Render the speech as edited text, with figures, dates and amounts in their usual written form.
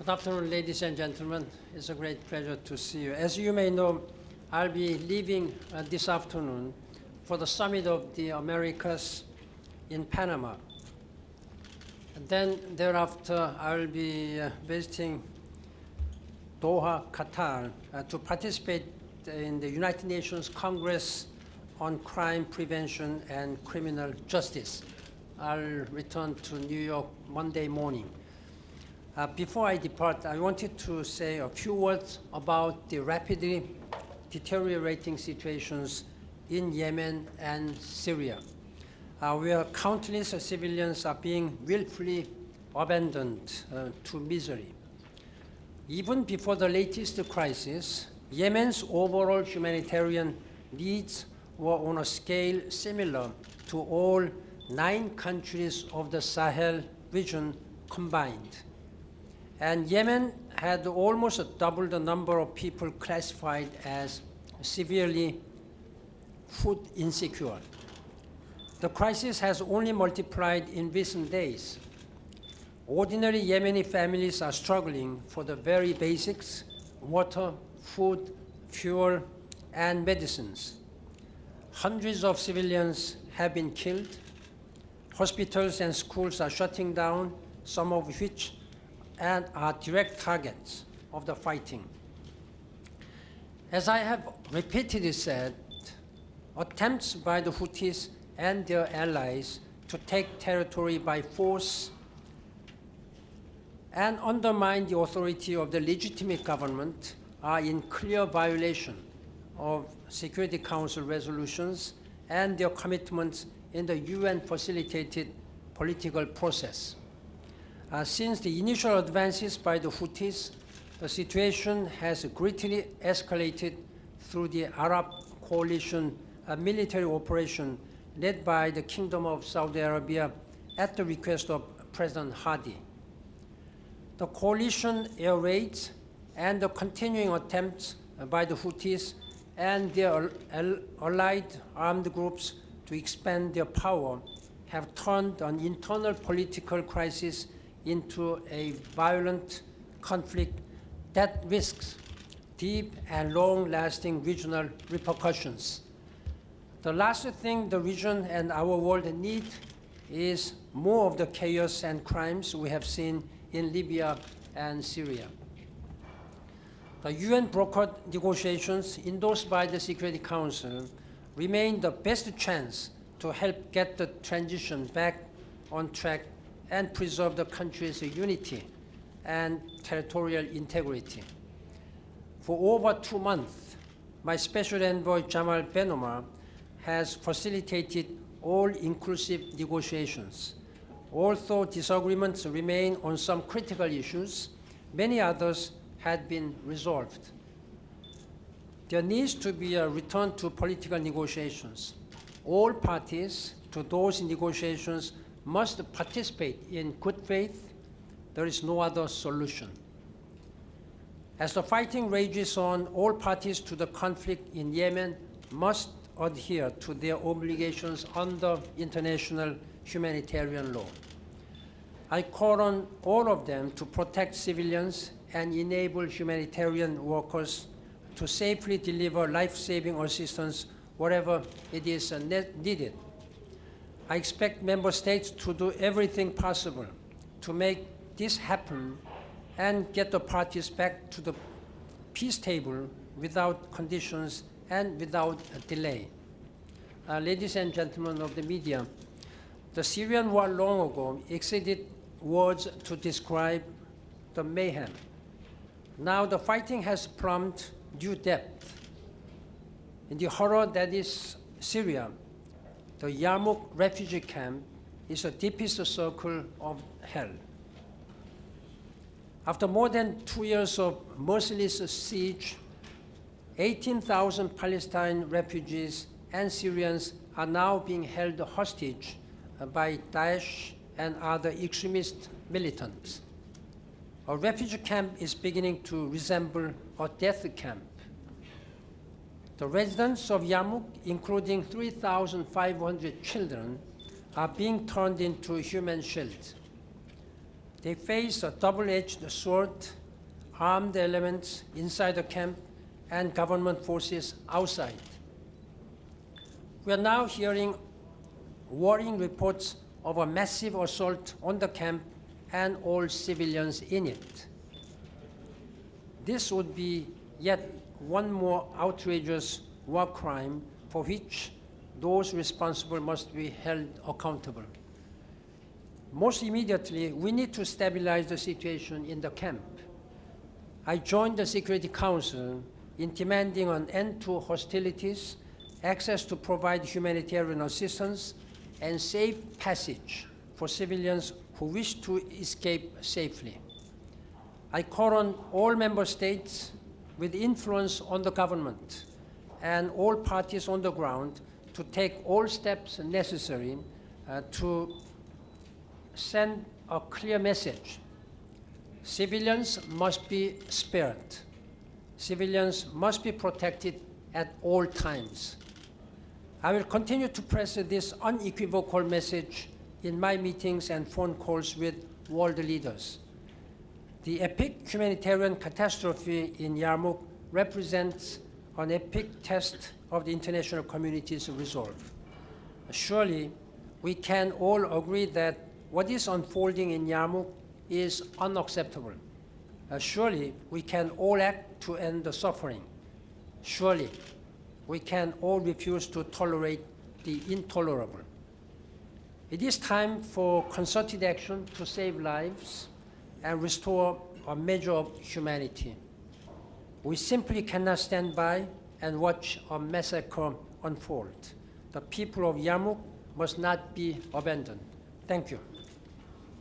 Good afternoon, ladies and gentlemen. It's a great pleasure to see you. As you may know, I'll be leaving this afternoon for the Summit of the Americas in Panama. And then thereafter, I'll be visiting Doha, Qatar, to participate in the United Nations Congress on Crime Prevention and Criminal Justice. I'll return to New York Monday morning. Before I depart, I wanted to say a few words about the rapidly deteriorating situations in Yemen and Syria, where countless civilians are being willfully abandoned to misery. Even before the latest crisis, Yemen's overall humanitarian needs were on a scale similar to all 9 countries of the Sahel region combined. And Yemen had almost double the number of people classified as severely food insecure. The crisis has only multiplied in recent days. Ordinary Yemeni families are struggling for the very basics: water, food, fuel, and medicines. Hundreds of civilians have been killed. Hospitals and schools are shutting down, some of which are direct targets of the fighting. As I have repeatedly said, attempts by the Houthis and their allies to take territory by force and undermine the authority of the legitimate government are in clear violation of Security Council resolutions and their commitments in the UN-facilitated political process. Since the initial advances by the Houthis, the situation has greatly escalated through the Arab coalition military operation led by the Kingdom of Saudi Arabia at the request of President Hadi. The coalition air raids and the continuing attempts by the Houthis and their allied armed groups to expand their power have turned an internal political crisis into a violent conflict that risks deep and long-lasting regional repercussions. The last thing the region and our world need is more of the chaos and crimes we have seen in Libya and Syria. The UN-brokered negotiations endorsed by the Security Council remain the best chance to help get the transition back on track and preserve the country's unity and territorial integrity. For over 2 months, my Special Envoy Jamal Ben Omar has facilitated all-inclusive negotiations. Although disagreements remain on some critical issues, many others had been resolved. There needs to be a return to political negotiations. All parties to those negotiations must participate in good faith. There is no other solution. As the fighting rages on, all parties to the conflict in Yemen must adhere to their obligations under international humanitarian law. I call on all of them to protect civilians and enable humanitarian workers to safely deliver life-saving assistance wherever it is needed. I expect member states to do everything possible to make this happen and get the parties back to the peace table without conditions and without delay. Ladies and gentlemen of the media, the Syrian war long ago exceeded words to describe the mayhem. Now the fighting has plumbed new depth. In the horror that is Syria, the Yarmouk refugee camp is the deepest circle of hell. After more than 2 years of merciless siege, 18,000 Palestinian refugees and Syrians are now being held hostage by Daesh and other extremist militants. A refugee camp is beginning to resemble a death camp. The residents of Yarmouk, including 3,500 children, are being turned into human shields. They face a double-edged sword, armed elements inside the camp and government forces outside. We are now hearing worrying reports of a massive assault on the camp and all civilians in it. This would be yet one more outrageous war crime for which those responsible must be held accountable. Most immediately, we need to stabilize the situation in the camp. I joined the Security Council in demanding an end to hostilities, access to provide humanitarian assistance, and safe passage for civilians who wish to escape safely. I call on all member states with influence on the government and all parties on the ground to take all steps necessary to send a clear message. Civilians must be spared. Civilians must be protected at all times. I will continue to press this unequivocal message in my meetings and phone calls with world leaders. The epic humanitarian catastrophe in Yarmouk represents an epic test of the international community's resolve. Surely, we can all agree that what is unfolding in Yarmouk is unacceptable. Surely, we can all act to end the suffering. Surely, we can all refuse to tolerate the intolerable. It is time for concerted action to save lives and restore a measure of humanity. We simply cannot stand by and watch a massacre unfold. The people of Yarmouk must not be abandoned. Thank you.